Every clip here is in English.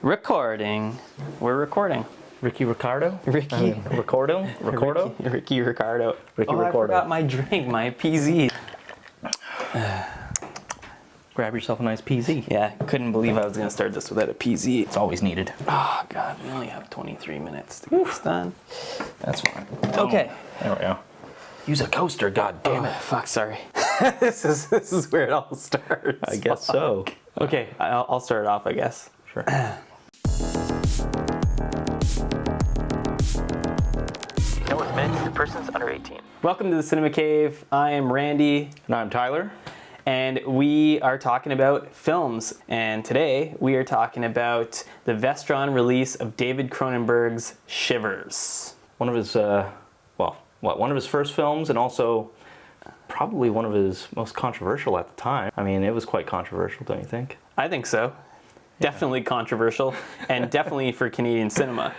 Recording. We're recording. Ricky Ricardo? Ricky. Ricardo? Ricardo? Ricky Ricardo. Ricky I Ricardo. forgot my drink, my PZ. Grab yourself a nice PZ. Yeah, couldn't believe I was going to start this without a PZ. It's always needed. Oh, God, we only have 23 minutes to get this done. That's fine. Okay. There we go. Use a coaster, god damn it. Fuck, sorry. this is where it all starts. I guess so. Okay, I'll start it off, I guess. Sure. No one meant to persons under 18. Welcome to the Cinema Cave. I am Randy. And I'm Tyler. And we are talking about films. And today we are talking about the Vestron release of David Cronenberg's Shivers. One of his, one of his first films, and also probably one of his most controversial at the time. I mean, it was quite controversial, don't you think? I think so. Definitely controversial, and definitely for Canadian cinema.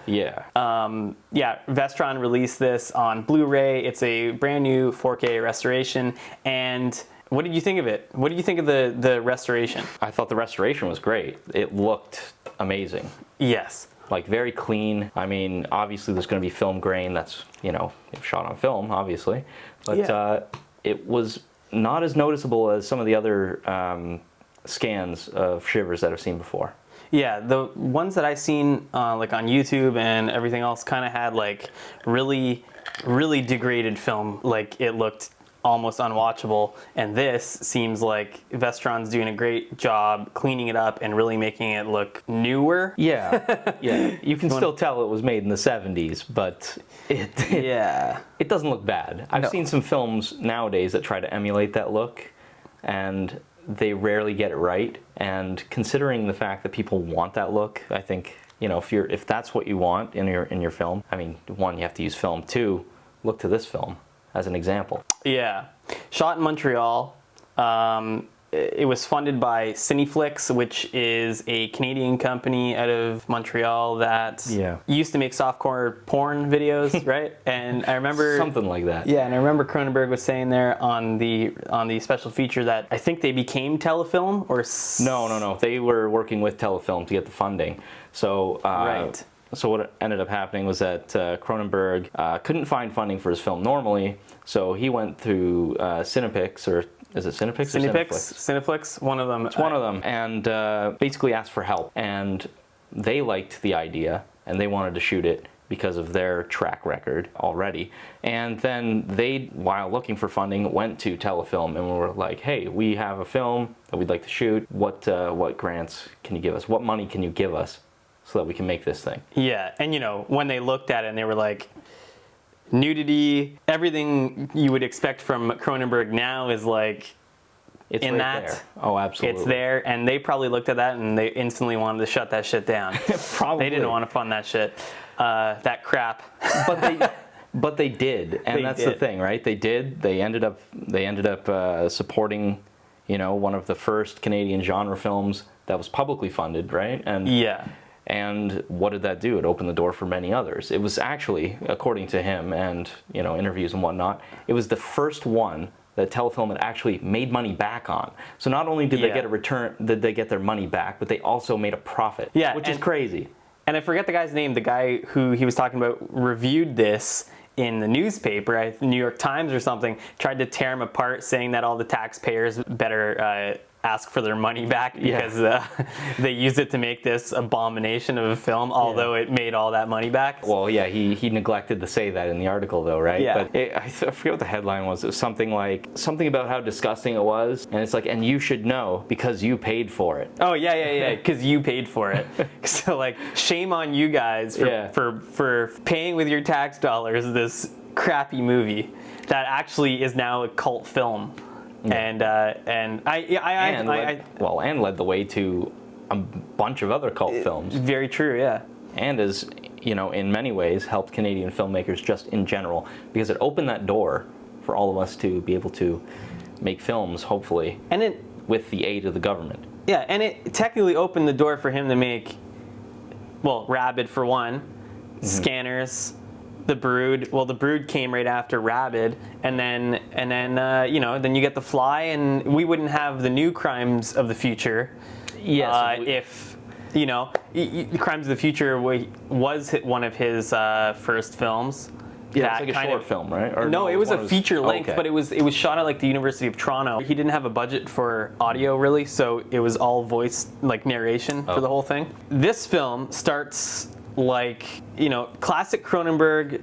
Yeah. Vestron released this on Blu-ray. It's a brand new 4K restoration. And what did you think of it? What did you think of the restoration? I thought the restoration was great. It looked amazing. Yes. Like, very clean. I mean, obviously there's going to be film grain that's, shot on film, obviously. But it was not as noticeable as some of the other scans of Shivers that I've seen before. Yeah, the ones that I've seen like on YouTube and everything else kind of had like really, really degraded film. Like, it looked almost unwatchable, and this seems like Vestron's doing a great job cleaning it up and really making it look newer. Yeah, yeah. You can still tell it was made in the 70s, but it doesn't look bad. I've seen some films nowadays that try to emulate that look, and they rarely get it right. And considering the fact that people want that look, I think, if that's what you want in your film, I mean, one, you have to use film. Two, look to this film as an example. Yeah. Shot in Montreal. It was funded by Cineflix, which is a Canadian company out of Montreal that used to make softcore porn videos, right? And I remember something like that. Yeah, and I remember Cronenberg was saying there on the special feature that I think they became Telefilm or No. They were working with Telefilm to get the funding. So right. So what ended up happening was that Cronenberg couldn't find funding for his film normally, so he went through Cinepix, or is it Cinepix or Cineflix? Cineflix, one of them. It's one of them, and basically asked for help. And they liked the idea, and they wanted to shoot it because of their track record already. And then they, while looking for funding, went to Telefilm and were like, hey, we have a film that we'd like to shoot. What grants can you give us? What money can you give us so that we can make this thing? Yeah, and when they looked at it and they were like, nudity, everything you would expect from Cronenberg now is like, it's in right that. There. Oh, absolutely. It's there, and they probably looked at that and they instantly wanted to shut that shit down. Probably. They didn't want to fund that shit, that crap. But they did, and that's the thing, right? They did. They ended up supporting, one of the first Canadian genre films that was publicly funded, right? And And what did that do? It opened the door for many others. It was actually, according to him and interviews and whatnot, it was the first one that Telefilm had actually made money back on. So not only did they get a return, did they get their money back, but they also made a profit, which is crazy. And I forget the guy's name. The guy who he was talking about reviewed this in the newspaper, New York Times or something, tried to tear him apart, saying that all the taxpayers better ask for their money back because they used it to make this abomination of a film, although it made all that money back. Well, yeah, he neglected to say that in the article, though, right? Yeah. But I forget what the headline was. It was something about how disgusting it was, and it's like, and you should know because you paid for it. Oh yeah, because you paid for it. So like, shame on you guys for paying with your tax dollars this crappy movie that actually is now a cult film. Yeah. And led the way to a bunch of other cult films. Very true, yeah. And as in many ways helped Canadian filmmakers just in general, because it opened that door for all of us to be able to make films, hopefully, with the aid of the government. Yeah, and it technically opened the door for him to make, Rabid for one, Scanners, The Brood. Well, The Brood came right after Rabid, and then then you get The Fly, and we wouldn't have the new crimes of the future. Yes, Crimes of the Future was one of his first films. Yeah, it's like a short film, right? Or no, it was a feature length, okay. but it was shot at the University of Toronto. He didn't have a budget for audio really, so it was all voice narration for the whole thing. This film starts classic Cronenberg,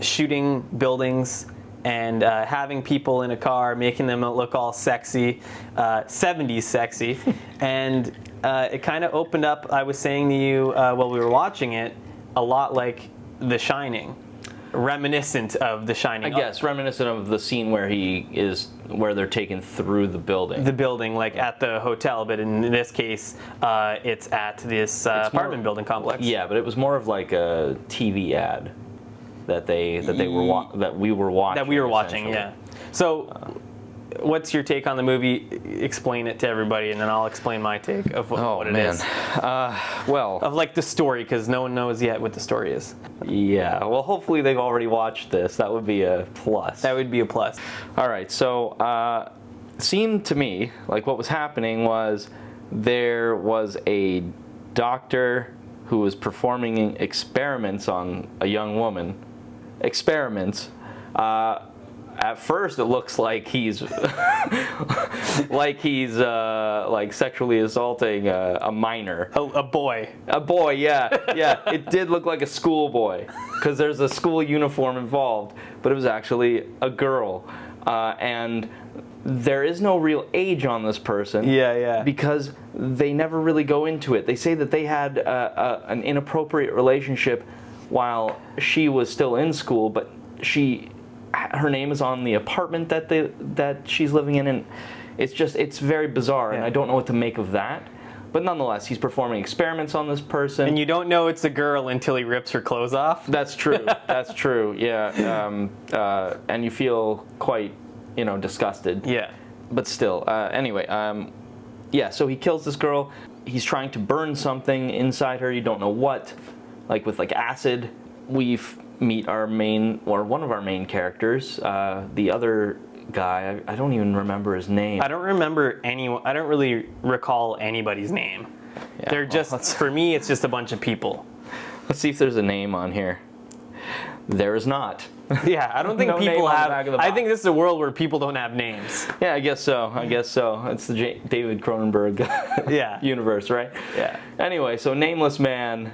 shooting buildings and having people in a car, making them look all sexy, 70s sexy, and it kind of opened up. I was saying to you while we were watching it, a lot like The Shining. Reminiscent of The Shining. I guess reminiscent of the scene where they're taken through the building. The building, at the hotel, but in this case, it's at this apartment building complex. Yeah, but it was more of like a TV ad that we were watching. Yeah. So, what's your take on the movie? Explain it to everybody, and then I'll explain my take of what it is. Of the story, because no one knows yet what the story is. Yeah. Well, hopefully they've already watched this. That would be a plus. That would be a plus. All right. So, seemed to me like what was happening was there was a doctor who was performing experiments on a young woman. Experiments. At first, it looks like he's sexually assaulting a minor. A boy. A boy, yeah. It did look like a schoolboy because there's a school uniform involved, but it was actually a girl, and there is no real age on this person. Yeah. Because they never really go into it. They say that they had an inappropriate relationship while she was still in school, but her name is on the apartment that she's living in, and it's very bizarre, and I don't know what to make of that. But nonetheless, he's performing experiments on this person. And you don't know it's a girl until he rips her clothes off? That's true. That's true, yeah. And you feel quite, disgusted. Yeah. But still, anyway, so he kills this girl. He's trying to burn something inside her. You don't know what, with acid. We meet one of our main characters. The other guy, I don't even remember his name. I don't remember anyone. I don't really recall anybody's name. Yeah, they're just, for me, it's just a bunch of people. Let's see if there's a name on here. There is not. Yeah, I don't think people have. I think this is a world where people don't have names. Yeah, I guess so. It's the David Cronenberg universe, right? Yeah. Anyway, so nameless man,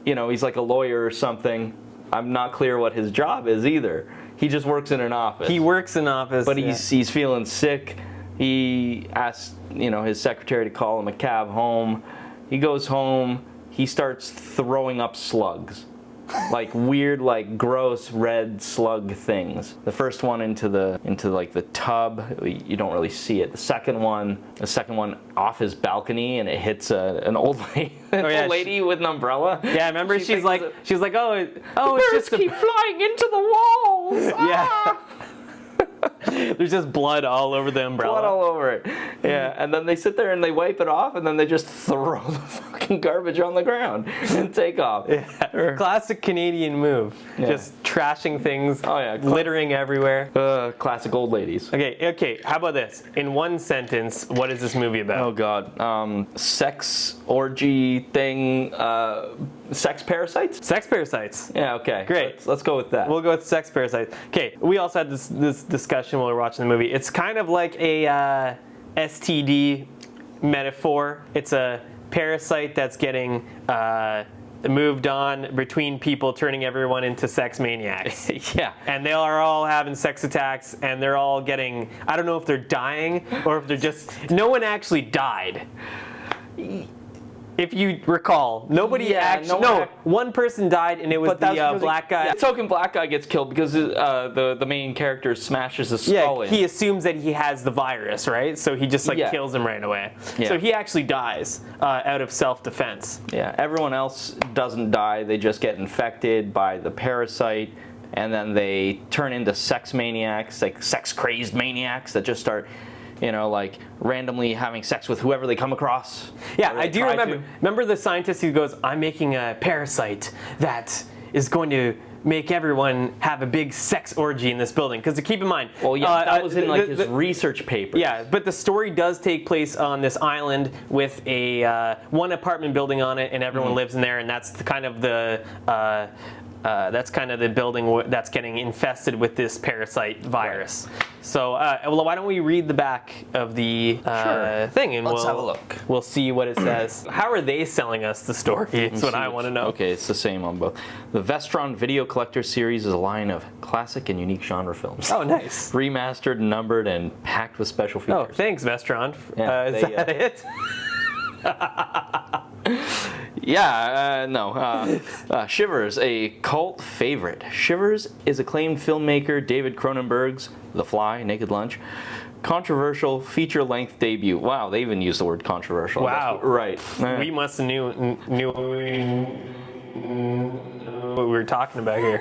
he's like a lawyer or something. I'm not clear what his job is either. He just works in an office. He works in an office. But he's feeling sick. He asks, his secretary to call him a cab home. He goes home. He starts throwing up slugs. Weird, gross red slug things. The first one into the tub, you don't really see it. The second one off his balcony, and it hits an old lady, lady with an umbrella. Yeah, I remember she's like, oh, it's just keep flying into the walls. Yeah. There's just blood all over the umbrella. Blood all over it. Yeah, and then they sit there and they wipe it off, and then they just throw the fucking garbage on the ground and take off. Yeah. Classic Canadian move. Yeah. Just trashing things, littering everywhere. Classic old ladies. Okay, how about this? In one sentence, what is this movie about? Oh, God. Sex orgy thing, sex parasites? Sex parasites. Yeah, okay. Great. Let's go with that. We'll go with sex parasites. Okay, we also had this discussion while we were watching the movie. It's kind of like a STD metaphor. It's a parasite that's getting moved on between people, turning everyone into sex maniacs. Yeah. And they are all having sex attacks, and they're all getting, I don't know if they're dying or if they're just, no one actually died. If you recall, one person died, and it was the black guy. The token black guy gets killed because the main character smashes his skull in. He assumes that he has the virus, right? So he just kills him right away. Yeah. So he actually dies out of self-defense. Yeah, everyone else doesn't die. They just get infected by the parasite, and then they turn into sex maniacs, sex-crazed maniacs that just start randomly having sex with whoever they come across. Yeah, I do remember. Remember the scientist who goes, I'm making a parasite that is going to make everyone have a big sex orgy in this building. Because keep in mind, well, yeah, that was in like his research paper. Yeah, but the story does take place on this island with a one apartment building on it, and everyone lives in there, and that's kind of the building that's getting infested with this parasite virus. Right. So, well, why don't we read the back of the thing, and let's have a look. We'll see what it says. How are they selling us the story? Is what I want to know. Okay, it's the same on both. The Vestron Video Collector Series is a line of classic and unique genre films. Oh, nice. Remastered, numbered, and packed with special features. Oh, thanks, Vestron. Yeah, is that it? Shivers, a cult favorite. Shivers is acclaimed filmmaker David Cronenberg's The Fly, Naked Lunch, controversial feature-length debut. Wow, they even used the word controversial. Wow. Right. We must have knew what we were talking about here.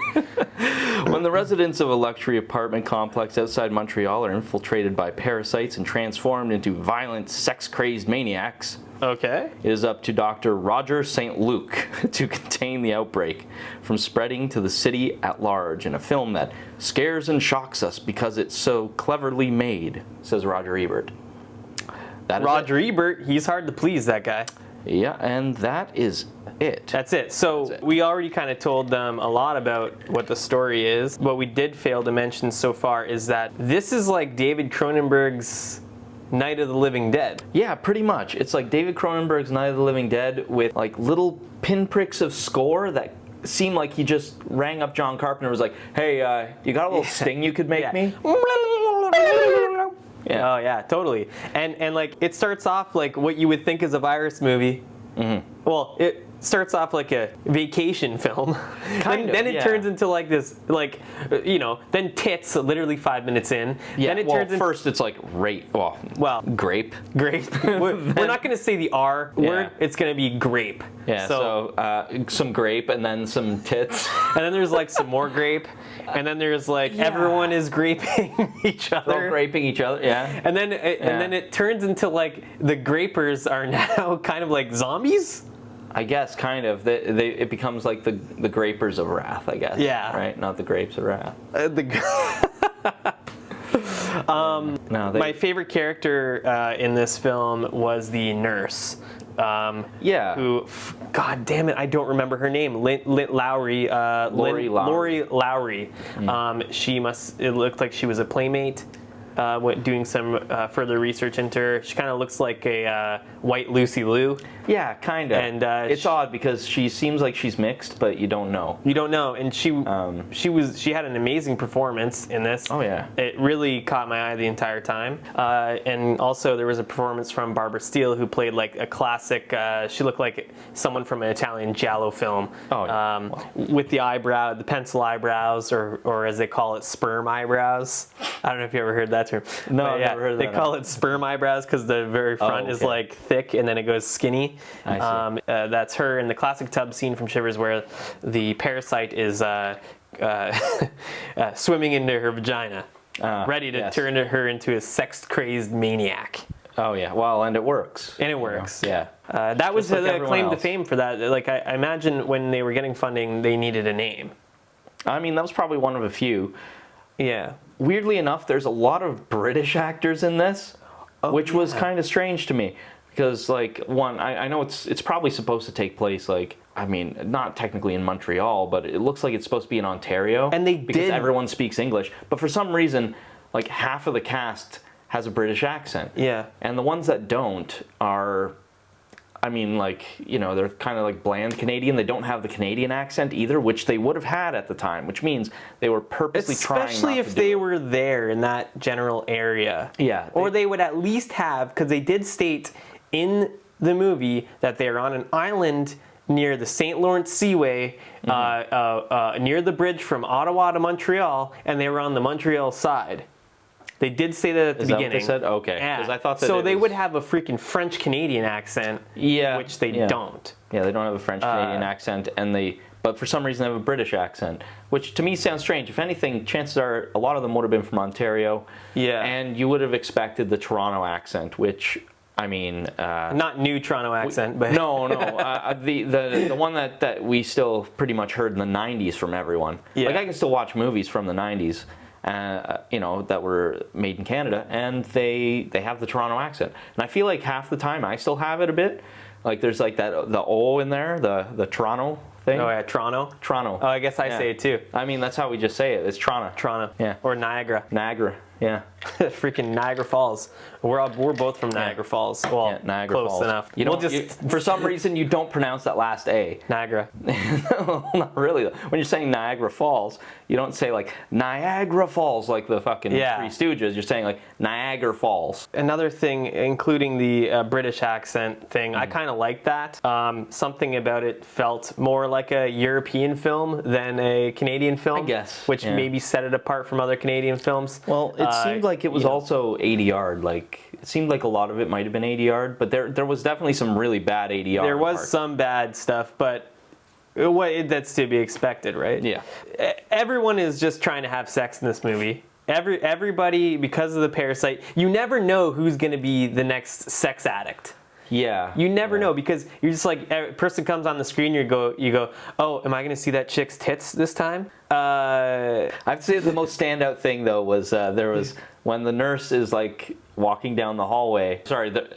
When the residents of a luxury apartment complex outside Montreal are infiltrated by parasites and transformed into violent, sex-crazed maniacs, okay, it is up to Dr. Roger St. Luc to contain the outbreak from spreading to the city at large in a film that scares and shocks us because it's so cleverly made, says Roger Ebert. Roger Ebert, he's hard to please, that guy. Yeah, and that is it. That's it. So we already kind of told them a lot about what the story is. What we did fail to mention so far is that this is like David Cronenberg's Night of the Living Dead. Yeah, pretty much. It's like David Cronenberg's Night of the Living Dead with like little pinpricks of score that seem like he just rang up John Carpenter and was like, hey, you got a little sting you could make me? Yeah. Oh yeah, totally. And like it starts off like what you would think is a virus movie. Mm-hmm. Well, it starts off like a vacation film. Then it turns into like this, like, then tits literally 5 minutes in. Yeah, then it well, turns first it's like rape. Well, grape. We're not going to say the R word. It's going to be grape. Yeah, so some grape and then some tits. And then there's like some more grape. And then there's like everyone is graping each other. They're all graping each other, yeah. And then it turns into like the grapers are now kind of like zombies. I guess, kind of. It becomes like the grapers of wrath, I guess. Yeah. Right? Not the grapes of wrath. My favorite character in this film was the nurse. Who, God damn it, I don't remember her name. Lori Lowry. It looked like she was a playmate. Doing some further research into her. She kind of looks like a white Lucy Liu. Yeah, kind of. And it's odd because she seems like she's mixed, but you don't know. You don't know, and she had an amazing performance in this. Oh yeah, it really caught my eye the entire time. And also there was a performance from Barbara Steele who played like a classic. She looked like someone from an Italian giallo film. Oh yeah. With the pencil eyebrows, or as they call it, sperm eyebrows. I don't know if you ever heard that term. No, I've never heard of that. They call it sperm eyebrows because the very front is like thick and then it goes skinny. I see. That's her in the classic tub scene from Shivers where the parasite is swimming into her vagina, ready to turn her into a sex-crazed maniac. Oh yeah, well, and it works. And it works. Yeah. That was the claim to fame for that. Like I imagine when they were getting funding, they needed a name. I mean, that was probably one of a few. Yeah. Weirdly enough, there's a lot of British actors in this, which was kind of strange to me. Because, like, one, I know it's probably supposed to take place, like, I mean, not technically in Montreal, but it looks like it's supposed to be in Ontario. And because everyone speaks English. But for some reason, like, half of the cast has a British accent. Yeah. And the ones that don't are, I mean, like, they're kind of like bland Canadian. They don't have the Canadian accent either, which they would have had at the time, which means they were purposely trying not to do it. Especially if they were there in that general area. Yeah. Or they would at least have, because they did state in the movie that they're on an island near the St. Lawrence Seaway, near the bridge from Ottawa to Montreal, and they were on the Montreal side. They did say that at the beginning. Is that what they said? Okay. Yeah. I thought that so they would have a freaking French-Canadian accent, which they don't. Yeah, they don't have a French-Canadian accent, but for some reason they have a British accent, which to me sounds strange. If anything, chances are a lot of them would have been from Ontario. Yeah. And you would have expected the Toronto accent, which I mean, not new Toronto accent, but no, the one that we still pretty much heard in the '90s from everyone. Yeah. Like I can still watch movies from the '90s, that were made in Canada, and they have the Toronto accent. And I feel like half the time I still have it a bit. Like there's like the O in there, the Toronto thing. Oh yeah, Toronto. Oh, I guess I say it too. I mean, that's how we just say it. It's Toronto. Yeah. Or Niagara. Yeah. Freaking Niagara Falls. We're both from Niagara Falls. Well, Yeah, Niagara close Falls. enough. For some reason, you don't pronounce that last A. Niagara. Not really. When you're saying Niagara Falls, you don't say like Niagara Falls like the fucking Three Stooges. You're saying like Niagara Falls. Another thing, including the British accent thing, I kind of like that. Something about it felt more like a European film than a Canadian film. I guess, Which maybe set it apart from other Canadian films. Well, it seemed like it was also ADR'd. Like it seemed like a lot of it might have been ADR'd, but there was definitely some really bad ADR. There was some bad stuff, but that's to be expected, right? Yeah. Everyone is just trying to have sex in this movie. Everybody, because of the parasite, you never know who's going to be the next sex addict. Yeah. You never know, because you're just like, a person comes on the screen, you go, oh, am I going to see that chick's tits this time? I'd say the most standout thing though was there was when the nurse is like walking down the hallway,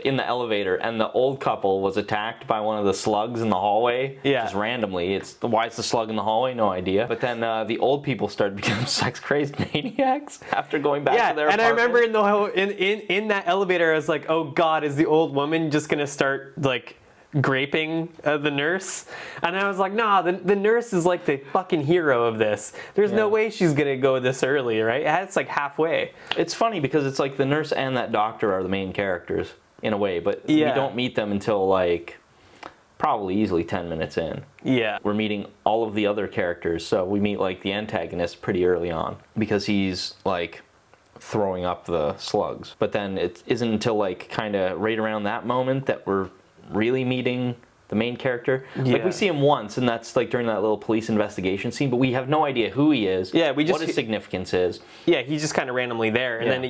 in the elevator, and the old couple was attacked by one of the slugs in the hallway. Yeah. Just randomly. Why is the slug in the hallway? No idea. But then the old people started becoming sex-crazed maniacs after going back to their apartment. I remember in that elevator, I was like, oh God, is the old woman just going to start like graping the nurse? And I was like, nah, the nurse is like the fucking hero of this. There's no way she's gonna go this early, right? It's like halfway. It's funny because it's like the nurse and that doctor are the main characters in a way, but we don't meet them until like probably easily 10 minutes in. Yeah. We're meeting all of the other characters, so we meet like the antagonist pretty early on because he's like throwing up the slugs. But then it isn't until like kind of right around that moment that we're really meeting the main character. Like we see him once, and that's like during that little police investigation scene, but we have no idea who he is, what his significance is. Yeah, he's just kind of randomly there, and then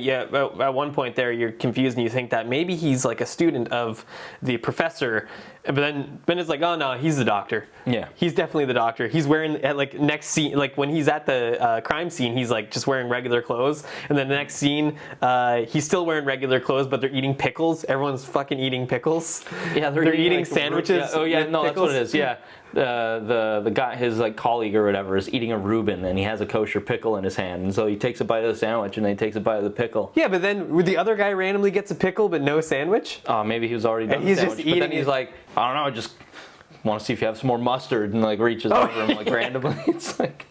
at one point there you're confused and you think that maybe he's like a student of the professor, but then it's like, oh no, he's the doctor. Yeah, he's definitely the doctor. He's wearing at like next scene, like when he's at the crime scene, he's like just wearing regular clothes, and then the next scene he's still wearing regular clothes, but they're eating pickles. Everyone's fucking eating pickles. Yeah, they're eating like sandwiches. Oh yeah, no, that's what it is. Yeah, the guy, his like colleague or whatever, is eating a Reuben, and he has a kosher pickle in his hand, and so he takes a bite of the sandwich, and then he takes a bite of the pickle. Yeah, but then the other guy randomly gets a pickle, but no sandwich. Oh, maybe he was already done. He's the sandwich, just eating. But then he's like, I don't know, I just want to see if you have some more mustard, and like reaches over him like randomly. It's like.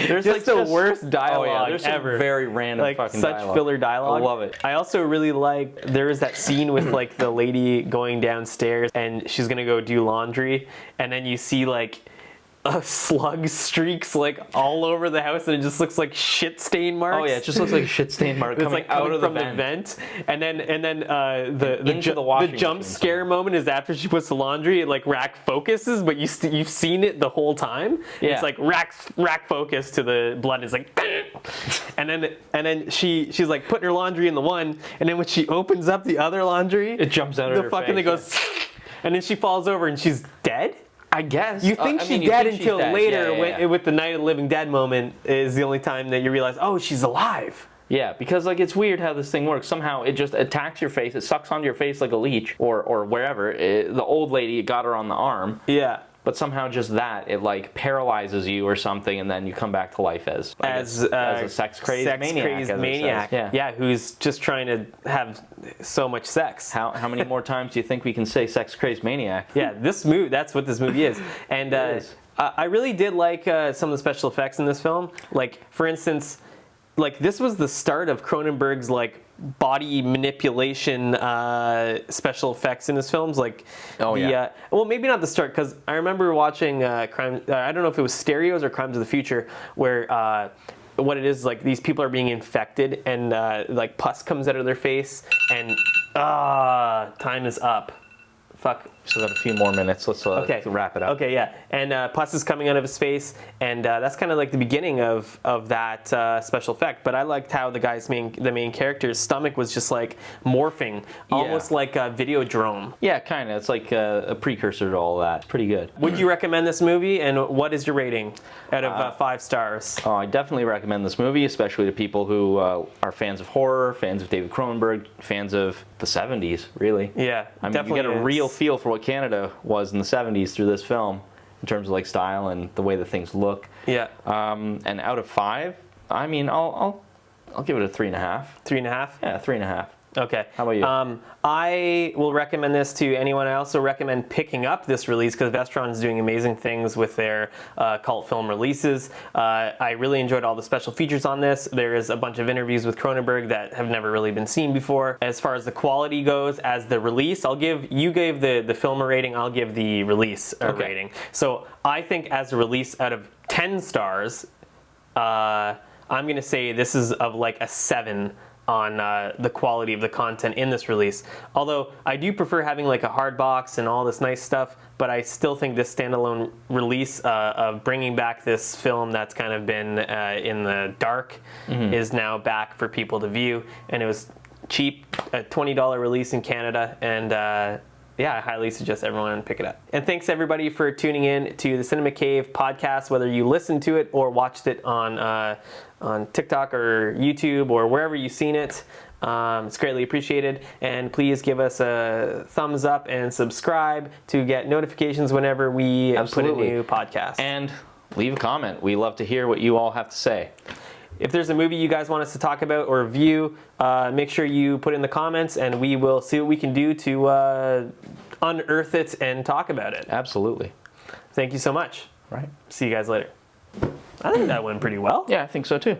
There's just like the worst dialogue there's ever. Some very random like fucking such dialogue. Filler dialogue. I love it. I also really like there is that scene with like the lady going downstairs and she's gonna go do laundry, and then you see like a slug streaks like all over the house, and it just looks like shit stain marks. Oh yeah, it just looks like a shit stain mark coming like out of the vent. And then the jump scare moment is after she puts the laundry. It like rack focuses, but you've seen it the whole time. Yeah. It's like rack focus to the blood. It's like, and then she's like putting her laundry in the one, and then when she opens up the other laundry, it jumps out of her face. It goes, and then she falls over and she's dead. I guess. You think she's dead until later, with the Night of the Living Dead moment is the only time that you realize, oh, she's alive. Yeah, because like it's weird how this thing works. Somehow it just attacks your face. It sucks onto your face like a leech, or wherever. The old lady got her on the arm. Yeah. But somehow just that, it like paralyzes you or something, and then you come back to life as a sex-crazed maniac. Yeah, who's just trying to have so much sex. How many more times do you think we can say sex-crazed maniac? Yeah, that's what this movie is. And I really did like some of the special effects in this film. Like, for instance, like this was the start of Cronenberg's like body manipulation special effects in his films. Like, well, maybe not the start, because I remember watching Crime. I don't know if it was Stereos or Crimes of the Future, where what it is, like these people are being infected and like pus comes out of their face, and time is up. Fuck. Still got a few more minutes. Let's wrap it up. Okay, yeah. And pus is coming out of his face, and that's kind of like the beginning of that special effect. But I liked how the main character's stomach was just like morphing, almost like a Videodrome. Yeah, kind of. It's like a precursor to all that. Pretty good. Would you recommend this movie, and what is your rating out of 5 stars? Oh, I definitely recommend this movie, especially to people who are fans of horror, fans of David Cronenberg, fans of the 70s, really. Yeah, I mean, you get a real feel for what Canada was in the 70s through this film, in terms of like style and the way that things look. Yeah. And out of 5, I mean, I'll give it a 3.5. 3.5? Yeah, 3.5. Okay. How about you? I will recommend this to anyone. I also recommend picking up this release because Vestron is doing amazing things with their cult film releases. I really enjoyed all the special features on this. There is a bunch of interviews with Cronenberg that have never really been seen before. As far as the quality goes, as the release, you gave the film a rating, I'll give the release a rating. So I think as a release out of 10 stars, I'm going to say this is of like a 7 on the quality of the content in this release. Although I do prefer having like a hard box and all this nice stuff, but I still think this standalone release of bringing back this film that's kind of been in the dark is now back for people to view. And it was cheap, a $20 release in Canada, and yeah, I highly suggest everyone pick it up. And thanks everybody for tuning in to the Cinema Cave podcast, whether you listened to it or watched it on TikTok or YouTube or wherever you've seen it. It's greatly appreciated. And please give us a thumbs up and subscribe to get notifications whenever we put a new podcast. And leave a comment. We love to hear what you all have to say. If there's a movie you guys want us to talk about or review, make sure you put in the comments and we will see what we can do to unearth it and talk about it. Absolutely. Thank you so much. Right. See you guys later. I think that went pretty well. Yeah, I think so too.